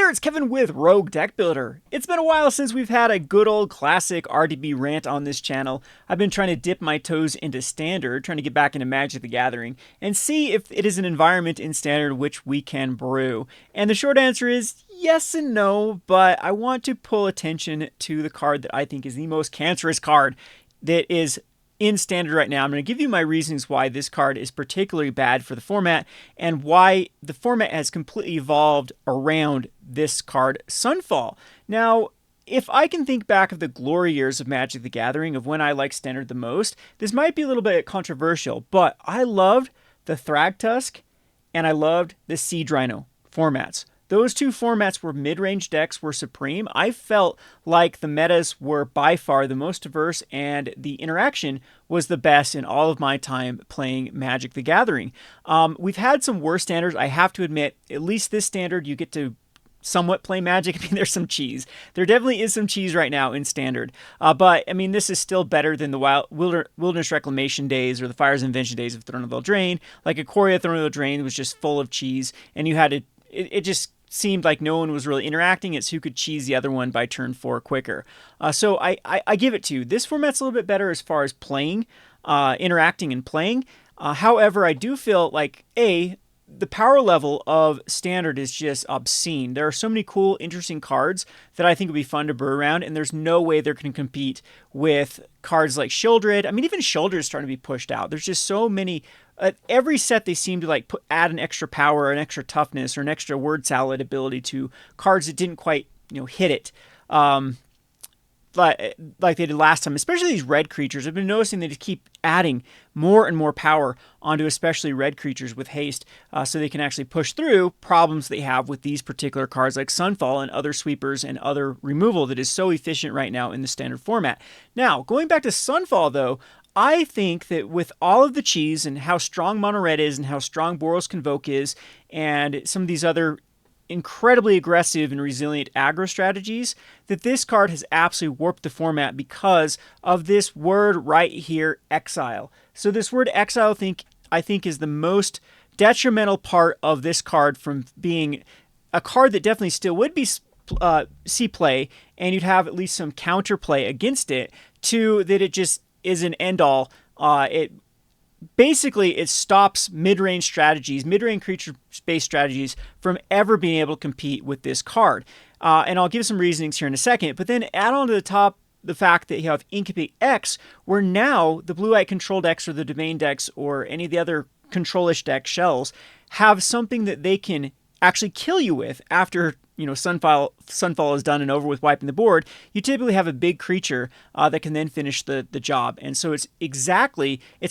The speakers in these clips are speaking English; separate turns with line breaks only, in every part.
there, it's Kevin with Rogue Deck Builder. It's been a while since we've had a good old classic RDB rant on this channel. I've been trying to dip my toes into Standard, trying to get back into Magic the Gathering, and see if it is an environment in Standard which we can brew. And the short answer is yes and no, but I want to pull attention to the card that I think is the most cancerous card that is in Standard right now. I'm going to give you my reasons why this card is particularly bad for the format and why the format has completely evolved around this card, Sunfall. Now, if I can think back of the glory years of Magic the Gathering, of when I liked Standard the most, this might be a little bit controversial, but I loved the Thragtusk and I loved the Siege Rhino formats. Those two formats where mid-range decks were supreme. I felt like the metas were by far the most diverse and the interaction was the best in all of my time playing Magic the Gathering. We've had some worse standards, I have to admit. At least this standard, you get to somewhat play Magic. I mean, there's some cheese. There definitely is some cheese right now in Standard. But, I mean, this is still better than the Wilderness Reclamation days or the Fires and Invention days of Throne of Eldraine. Like, Ikoria Throne of Eldraine was just full of cheese, and you had to... It just seemed like no one was really interacting. It's who could cheese the other one by turn 4 quicker. So I give it to you. This format's a little bit better as far as playing, interacting and playing. However, I do feel like, the power level of Standard is just obscene. There are so many cool, interesting cards that I think would be fun to brew around, and there's no way they're going to compete with cards like Sheoldred. I mean, even Sheoldred is starting to be pushed out. There's just so many... every set they seem to like add an extra power, or an extra toughness, or an extra word salad ability to cards that didn't quite hit it. Like they did last time, especially these red creatures. I've been noticing they just keep adding more and more power onto especially red creatures with haste, so they can actually push through problems they have with these particular cards like Sunfall and other sweepers and other removal that is so efficient right now in the Standard format. Now, going back to Sunfall though, I think that with all of the cheese and how strong Mono Red is and how strong Boros Convoke is and some of these other incredibly aggressive and resilient aggro strategies, that this card has absolutely warped the format because of this word right here, Exile. So this word Exile I think is the most detrimental part of this card from being a card that definitely still would be see play, and you'd have at least some counterplay against it, to that it just is an end-all. It stops mid-range strategies, mid-range creature-based strategies from ever being able to compete with this card. And I'll give some reasonings here in a second, but then add on to the top the fact that you have Incubate X, where now the Blue-White Control decks or the Domain decks or any of the other control-ish deck shells have something that they can actually kill you with after Sunfall is done and over with wiping the board. You typically have a big creature that can then finish the job. And so it's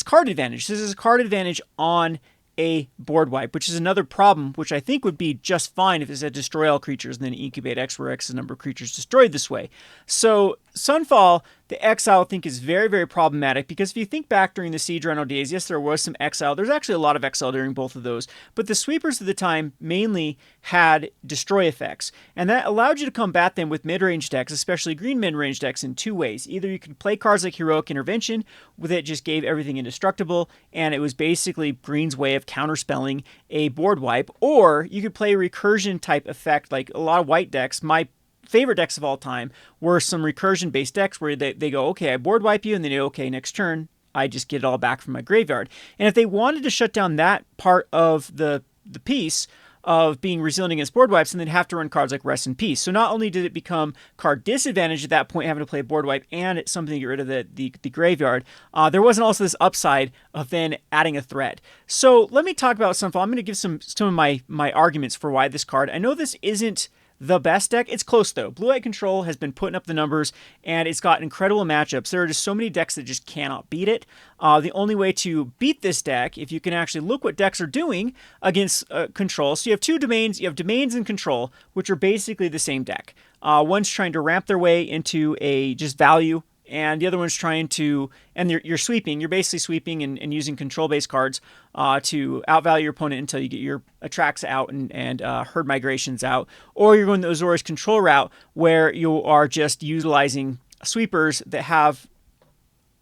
card advantage. This is a card advantage on a board wipe, which is another problem, which I think would be just fine if it said destroy all creatures and then incubate X, where X is the number of creatures destroyed this way. So Sunfall, the Exile, I think is very, very problematic, because if you think back during the Siege Rhino days, yes, there was some Exile. There's actually a lot of Exile during both of those, but the sweepers at the time mainly had destroy effects, and that allowed you to combat them with mid-range decks, especially green mid-range decks, in two ways. Either you could play cards like Heroic Intervention, with it just gave everything indestructible, and it was basically green's way of counterspelling a board wipe, or you could play a recursion type effect like a lot of white decks. My favorite decks of all time were some recursion based decks where they go, okay, I board wipe you, and then okay, next turn I just get it all back from my graveyard. And if they wanted to shut down that part of the piece of being resilient against board wipes, and they'd have to run cards like Rest in Peace. So not only did it become card disadvantage at that point, having to play a board wipe, and it's something to get rid of the graveyard, there wasn't also this upside of then adding a threat. So let me talk about Sunfall. I'm going to give some of my arguments for why this card. I know this isn't the best deck. It's close though. Blue-White Control has been putting up the numbers, and it's got incredible matchups. There are just so many decks that just cannot beat it. The only way to beat this deck, if you can actually look what decks are doing against Control. So you have two domains. You have Domains and Control, which are basically the same deck. One's trying to ramp their way into a just value, and the other one's trying to, and you're sweeping. You're basically sweeping and using control-based cards to outvalue your opponent until you get your attracts out and herd migrations out. Or you're going the Azorius control route, where you are just utilizing sweepers that have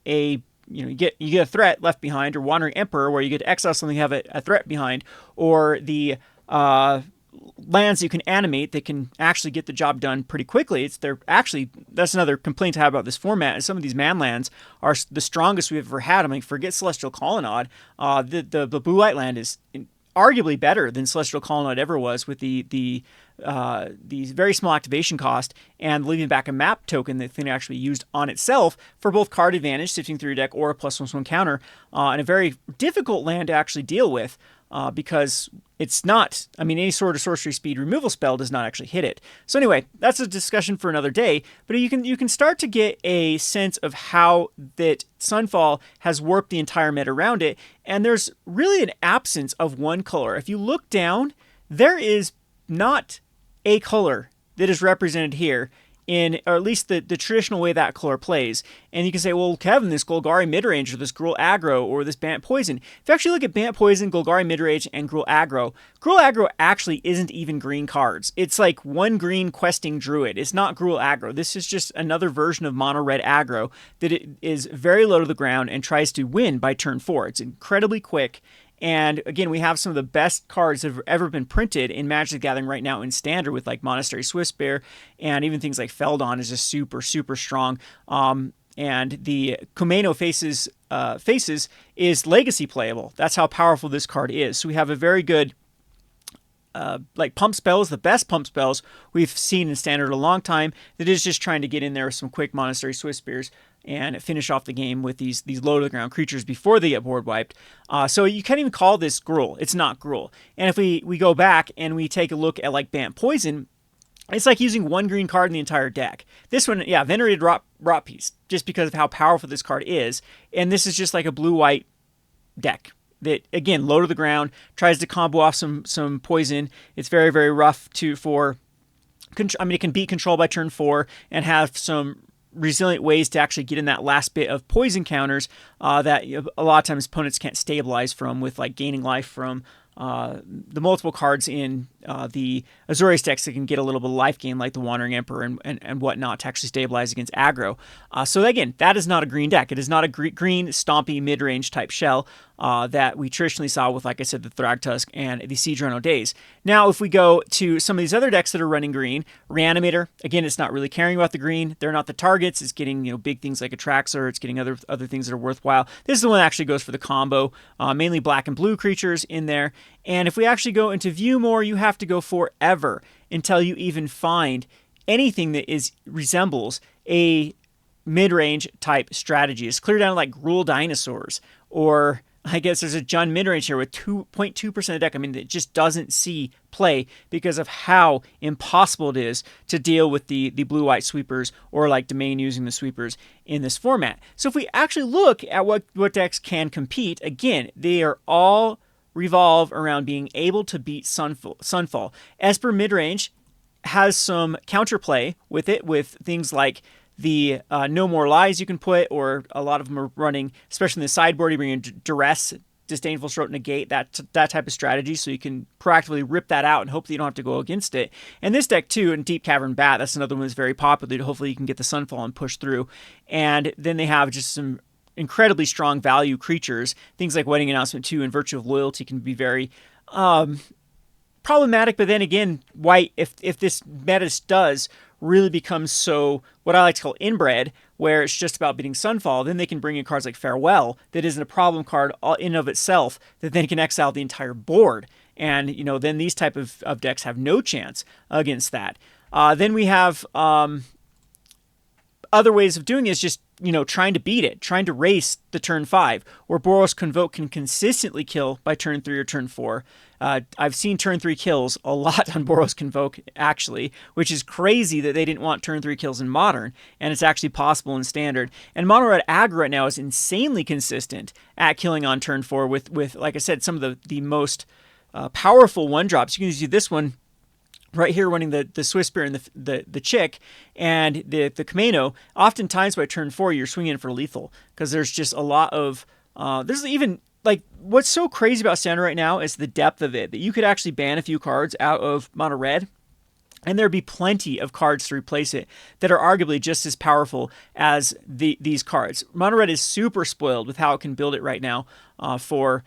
you get a threat left behind, or Wandering Emperor, where you get to exile something, have a threat behind, or the lands you can animate that can actually get the job done pretty quickly. That's another complaint I have about this format, is some of these man lands are the strongest we've ever had. I mean, forget Celestial Colonnade. The blue white land is arguably better than Celestial Colonnade ever was, with the very small activation cost and leaving back a map token that can actually be used on itself for both card advantage, sifting through your deck, or a +1/+1 counter, and a very difficult land to actually deal with. Because it's not, I mean, any sort of sorcery speed removal spell does not actually hit it. So anyway, that's a discussion for another day, but you can start to get a sense of how that Sunfall has warped the entire meta around it, and there's really an absence of one color. If you look down, there is not a color that is represented here, or at least the traditional way that color plays. And you can say, well, Kevin, this Golgari midrange, or this Gruul aggro, or this Bant Poison. If you actually look at Bant Poison, Golgari midrange, and Gruul aggro actually isn't even green cards. It's like one green questing druid. It's not Gruul aggro. This is just another version of mono red aggro that it is very low to the ground and tries to win by turn 4. It's incredibly quick. And again, we have some of the best cards that have ever been printed in Magic the Gathering right now in Standard, with like Monastery Swiftspear, and even things like Feldon is just super, super strong. And the Kumeno Faces is legacy playable. That's how powerful this card is. So we have a very good like pump spells, the best pump spells we've seen in Standard a long time, that is just trying to get in there with some quick Monastery Swiftspears and finish off the game with these low to the ground creatures before they get board wiped. So you can't even call this Gruul. It's not Gruul. And if we go back and we take a look at like Bant Poison, it's like using one green card in the entire deck. This one, yeah, Venerated Rot Piece, just because of how powerful this card is. And this is just like a blue-white deck that, again, low to the ground, tries to combo off some poison. It's very, very rough it can beat control by turn 4 and have some resilient ways to actually get in that last bit of poison counters that a lot of times opponents can't stabilize from, with like gaining life from the multiple cards in the Azorius decks that can get a little bit of life gain, like the Wandering Emperor and whatnot, to actually stabilize against aggro. So again, that is not a green deck. It is not a green stompy mid-range type shell that we traditionally saw with, like I said, the Thragtusk and the Siege Rhino Days. Now, if we go to some of these other decks that are running green, Reanimator, again, it's not really caring about the green. They're not the targets. It's getting big things like Atraxor. It's getting other things that are worthwhile. This is the one that actually goes for the combo, mainly black and blue creatures in there. And if we actually go into view more, you have to go forever until you even find anything that resembles a mid-range type strategy. It's clear down to like Gruul Dinosaurs, or I guess there's a Jund midrange here with 2.2% of the deck. I mean, it just doesn't see play because of how impossible it is to deal with the blue-white sweepers, or like Domain using the sweepers in this format. So if we actually look at what decks can compete, again, they are all revolve around being able to beat Sunfall. Esper midrange has some counterplay with it, with things like the No More Lies you can put, or a lot of them are running, especially in the sideboard, you bring in Duress, Disdainful Stroke, Negate, that type of strategy, so you can proactively rip that out and hope that you don't have to go against it. And this deck too, in Deep Cavern Bat, that's another one that's very popular. Hopefully you can get the Sunfall and push through. And then they have just some incredibly strong value creatures. Things like Wedding Announcement 2 and Virtue of Loyalty can be very problematic, but then again, white, if this meta does really become so, what I like to call inbred, where it's just about beating Sunfall, then they can bring in cards like Farewell, that isn't a problem card in of itself, that then can exile the entire board. And, then these type of decks have no chance against that. Then we have other ways of doing it, is just, trying to beat it, trying to race the turn 5, or Boros Convoke can consistently kill by turn 3 or turn 4. I've seen turn 3 kills a lot on Boros Convoke, actually, which is crazy that they didn't want turn 3 kills in Modern, and it's actually possible in Standard. And Mono Red Aggro right now is insanely consistent at killing on turn 4 with like I said, some of the most powerful 1-drops. You can see this one right here running the Swiftspear and the Chick and the Kumeno. Oftentimes by turn 4 you're swinging for lethal, because there's just a lot of there's even, like, what's so crazy about Standard right now is the depth of it, that you could actually ban a few cards out of Mono Red and there'd be plenty of cards to replace it that are arguably just as powerful as these cards. Mono Red is super spoiled with how it can build it right now for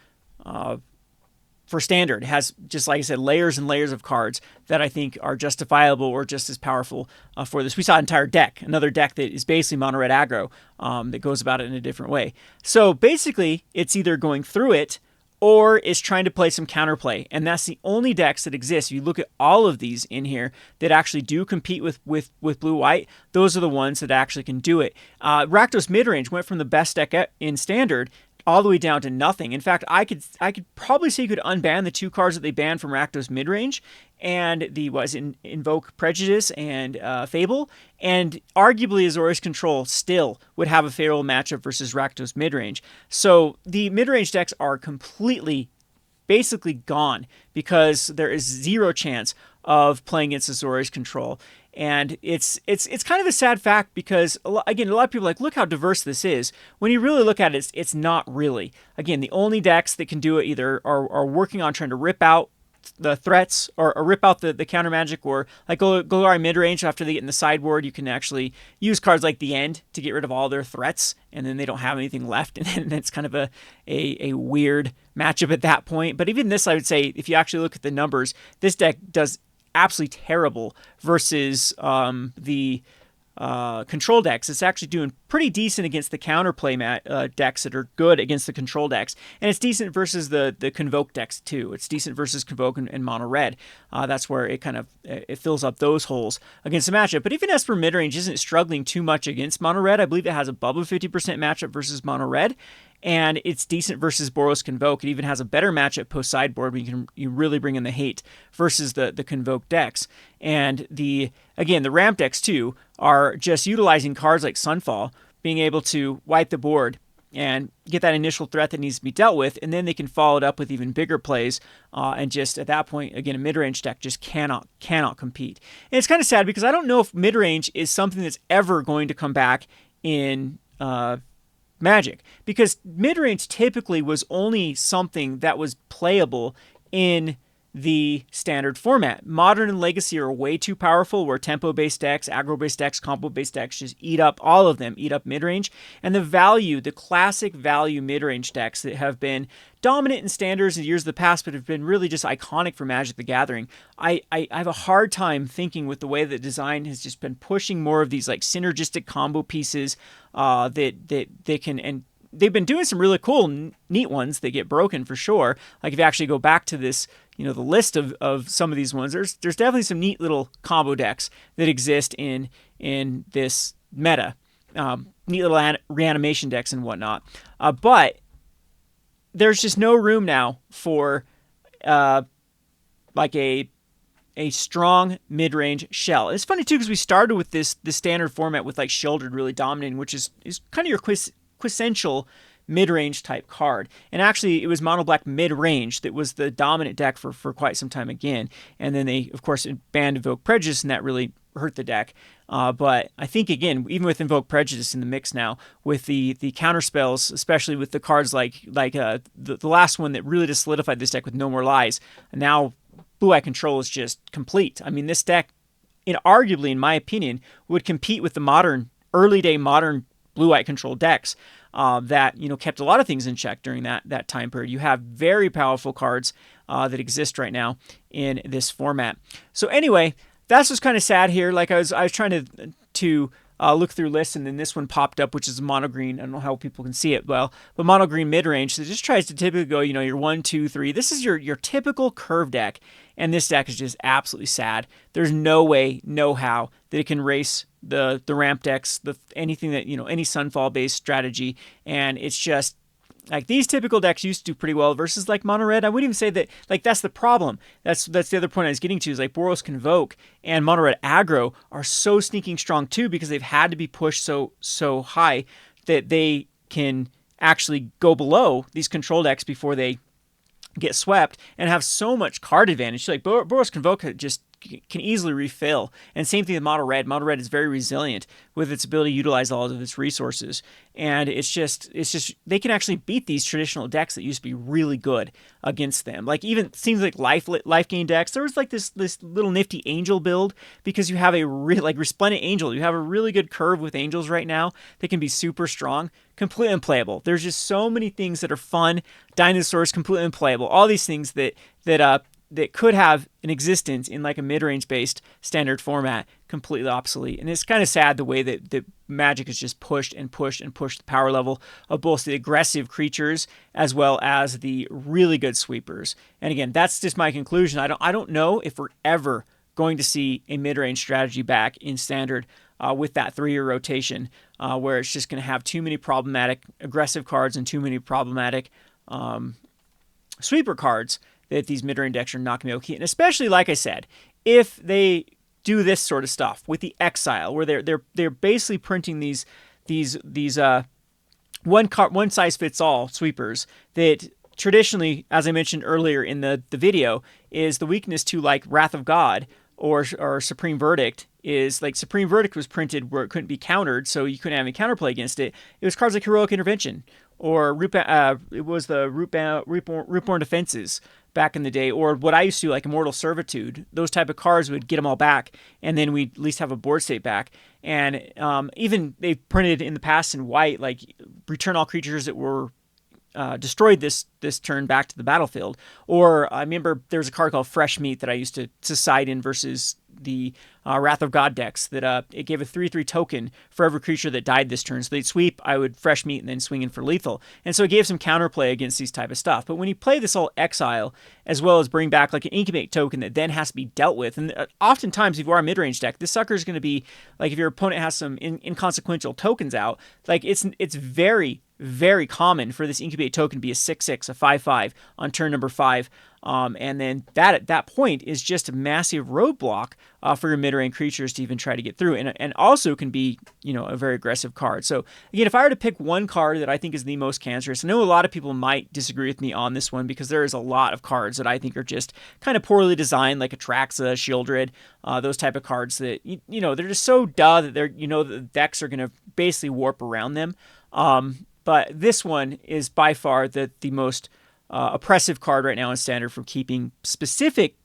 for standard. It has, just like I said, layers and layers of cards that I think are justifiable or just as powerful for this. We saw an entire deck, another deck that is basically mono red aggro that goes about it in a different way. So basically, it's either going through it or is trying to play some counterplay. And that's the only decks that exist. If you look at all of these in here that actually do compete with blue-white, those are the ones that actually can do it. Rakdos Midrange went from the best deck in standard all the way down to nothing. In fact, I could probably say you could unban the 2 cards that they banned from Rakdos Midrange, and the Invoke Prejudice and Fable, and arguably Azorius Control still would have a favorable matchup versus Rakdos Midrange. So the midrange decks are completely, basically gone because there is zero chance of playing against Azorius Control. And it's kind of a sad fact because, again, a lot of people are like, look how diverse this is. When you really look at it, it's not really. Again, the only decks that can do it either are working on trying to rip out the threats or rip out the counter magic, or like Golgari midrange, after they get in the sideboard, you can actually use cards like the End to get rid of all their threats, and then they don't have anything left, and then it's kind of a weird matchup at that point. But even this, I would say, if you actually look at the numbers, this deck does absolutely terrible versus the control decks. It's actually doing pretty decent against the counterplay decks that are good against the control decks, and it's decent versus the Convoke decks too. It's decent versus Convoke and mono red. That's where it kind of it fills up those holes against the matchup. But even Esper midrange isn't struggling too much against mono red. I believe it has above a 50% matchup versus mono red, and it's decent versus Boros Convoke. It even has a better matchup post sideboard when you really bring in the hate versus the Convoke decks. And the ramp decks too are just utilizing cards like Sunfall, being able to wipe the board and get that initial threat that needs to be dealt with, and then they can follow it up with even bigger plays, and just at that point, again, a midrange deck just cannot compete. And it's kind of sad because I don't know if midrange is something that's ever going to come back in Magic, because midrange typically was only something that was playable in the standard format. Modern and Legacy are way too powerful, where tempo-based decks, aggro-based decks, combo-based decks just eat up all of them, eat up midrange. And the classic value midrange decks that have been dominant in standards in years of the past, but have been really just iconic for Magic the Gathering. I have a hard time thinking with the way that design has just been pushing more of these like synergistic combo pieces that they can, and they've been doing some really cool, neat ones that get broken for sure. Like if you actually go back to this, the list of some of these ones, there's definitely some neat little combo decks that exist in this meta. Neat little reanimation decks and whatnot. But there's just no room now for like a strong mid-range shell. It's funny too because we started with this standard format with like Sheoldred really dominating, which is kind of your quintessential mid-range type card. And actually it was mono black mid-range that was the dominant deck for quite some time again. And then they of course banned Invoke Prejudice, and that really hurt the deck. But I think again, even with Invoke Prejudice in the mix now, with the counter spells, especially with the cards like the last one that really just solidified this deck with No More Lies, and now Blue-Eye Control is just complete. I mean, this deck, arguably, in my opinion, would compete with the early day modern Blue-Eye Control decks that kept a lot of things in check during that time period. You have very powerful cards that exist right now in this format. So anyway, that's what's kind of sad here. Like I was trying to look through lists, and then this one popped up, which is mono green. I don't know how people can see it well, but mono green mid range. So it just tries to typically go, your 1, 2, 3. This is your typical curve deck, and this deck is just absolutely sad. There's no way, no how that it can race the ramp decks, anything that any Sunfall based strategy, and it's just like these typical decks used to do pretty well versus like mono red. I wouldn't even say that like that's the problem. That's the other point I was getting to, is like Boros Convoke and mono red aggro are so sneaking strong too, because they've had to be pushed so high that they can actually go below these control decks before they get swept and have so much card advantage. Like Boros Convoke just can easily refill. And same thing with Mono Red. Mono Red is very resilient with its ability to utilize all of its resources. And it's just they can actually beat these traditional decks that used to be really good against them. Like even it seems like life gain decks. There was like this little nifty angel build because you have a real like Resplendent Angel. You have a really good curve with angels right now that can be super strong. Completely unplayable. There's just so many things that are fun. Dinosaurs completely unplayable. All these things that could have an existence in like a mid-range based standard format, completely obsolete. And it's kind of sad the way that Magic has just pushed and pushed and pushed the power level of both the aggressive creatures as well as the really good sweepers. And again, that's just my conclusion. I don't know if we're ever going to see a mid-range strategy back in standard with that 3-year rotation, where it's just going to have too many problematic aggressive cards and too many problematic sweeper cards that these mid-range decks are not going to be able to keep. And especially, like I said, if they do this sort of stuff with the Exile, where they're basically printing these one size fits all sweepers that traditionally, as I mentioned earlier in the video, is the weakness to like Wrath of God or Supreme Verdict. Is like Supreme Verdict was printed where it couldn't be countered, so you couldn't have any counterplay against it. It was cards like Heroic Intervention, or it was the Rootborn Defenses back in the day, or what I used to do, like Immortal Servitude. Those type of cards would get them all back, and then we'd at least have a board state back. And even they printed in the past in white, like return all creatures that were destroyed this turn back to the battlefield. Or I remember there was a card called Fresh Meat that I used to side in versus the Wrath of God decks that it gave a 3/3 token for every creature that died this turn. So they'd sweep, I would Fresh Meat, and then swing in for lethal. And so it gave some counterplay against these type of stuff. But when you play this all Exile, as well as bring back like an Incubate token that then has to be dealt with, and oftentimes if you are a mid-range deck, this sucker is going to be, like if your opponent has some inconsequential tokens out, like it's very, very common for this Incubate token to be a 6/6, a 5/5 on turn number 5. And then that at that point is just a massive roadblock for your mid-range creatures to even try to get through, and also can be, a very aggressive card. So again, if I were to pick one card that I think is the most cancerous, I know a lot of people might disagree with me on this one because there is a lot of cards that I think are just kind of poorly designed, like Atraxa, Shieldred, those type of cards that they're just so duh that they're the decks are going to basically warp around them. But this one is by far the most oppressive card right now in standard for keeping specific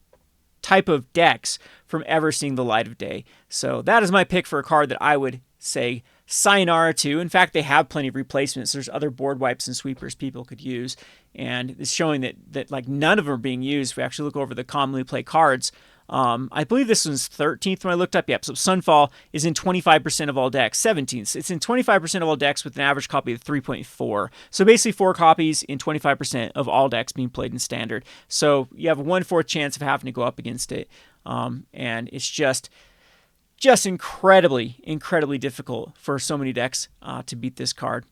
type of decks from ever seeing the light of day. So that is my pick for a card that I would say sayonara to. In fact, they have plenty of replacements. There's other board wipes and sweepers people could use, and it's showing that like none of them are being used. If we actually look over the commonly played cards, I believe this one's 13th when I looked up. Yep. So Sunfall is in 25% of all decks. 17th. It's in 25% of all decks with an average copy of 3.4. So basically 4 copies in 25% of all decks being played in standard. So you have a 1/4 chance of having to go up against it. And it's just incredibly, incredibly difficult for so many decks to beat this card.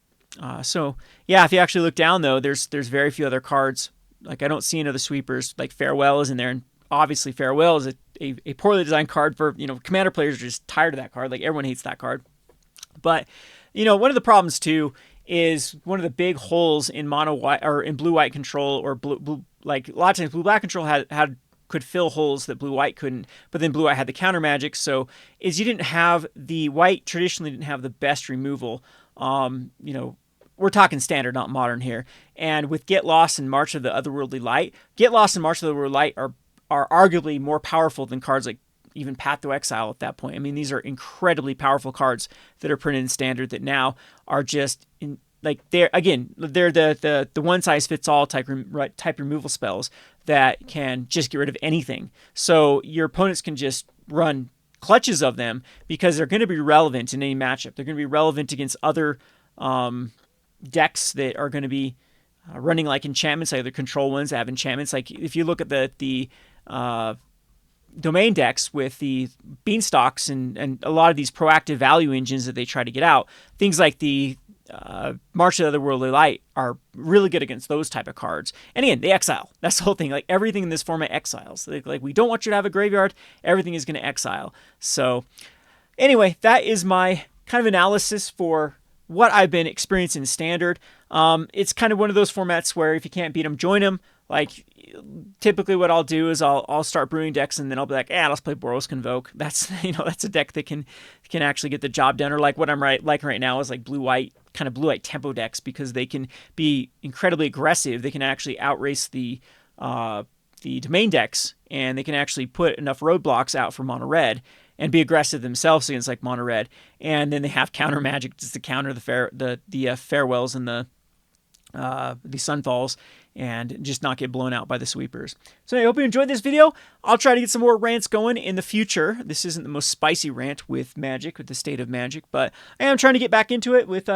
So yeah, if you actually look down though, there's very few other cards. Like I don't see any other sweepers. Like Farewell is in there, and obviously Farewell is a poorly designed card for, Commander players are just tired of that card. Like everyone hates that card. But, one of the problems too is one of the big holes in mono white or in blue white control, or blue like a lot of times blue black control could fill holes that blue white couldn't, but then blue white had the counter magic. So is you didn't have the white traditionally didn't have the best removal. We're talking standard, not modern here. And with Get Lost and March of the Otherworldly Light, Get Lost and March of the Otherworldly Light are arguably more powerful than cards like even Path to Exile at that point. I mean, these are incredibly powerful cards that are printed in standard that now are just they're the one size fits all type removal spells that can just get rid of anything. So your opponents can just run clutches of them because they're going to be relevant in any matchup. They're going to be relevant against other decks that are going to be running like enchantments, like the control ones that have enchantments. Like if you look at the domain decks with the beanstalks and a lot of these proactive value engines that they try to get out, things like the March of the Otherworldly Light are really good against those type of cards. And again, they exile. That's the whole thing. Like everything in this format exiles. Like we don't want you to have a graveyard. Everything is going to exile. So anyway, that is my kind of analysis for what I've been experiencing in standard. It's kind of one of those formats where if you can't beat them, join them. Like, typically what I'll do is I'll start brewing decks, and then I'll be like, let's play Boros Convoke. That's that's a deck that can actually get the job done. Or like what I'm liking right now is like blue-white tempo decks, because they can be incredibly aggressive. They can actually outrace the domain decks, and they can actually put enough roadblocks out for mono red and be aggressive themselves against like mono red. And then they have counter magic just to counter the farewells and the sunfalls, and just not get blown out by the sweepers. So I hope you enjoyed this video. I'll try to get some more rants going in the future. This isn't the most spicy rant with Magic, with the state of Magic, but I am trying to get back into it with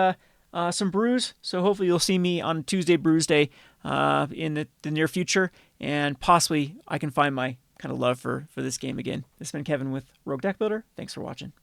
some brews. So hopefully you'll see me on Tuesday Brews Day in the near future, and possibly I can find my kind of love for this game again. This has been Kevin with Rogue Deck Builder. Thanks for watching.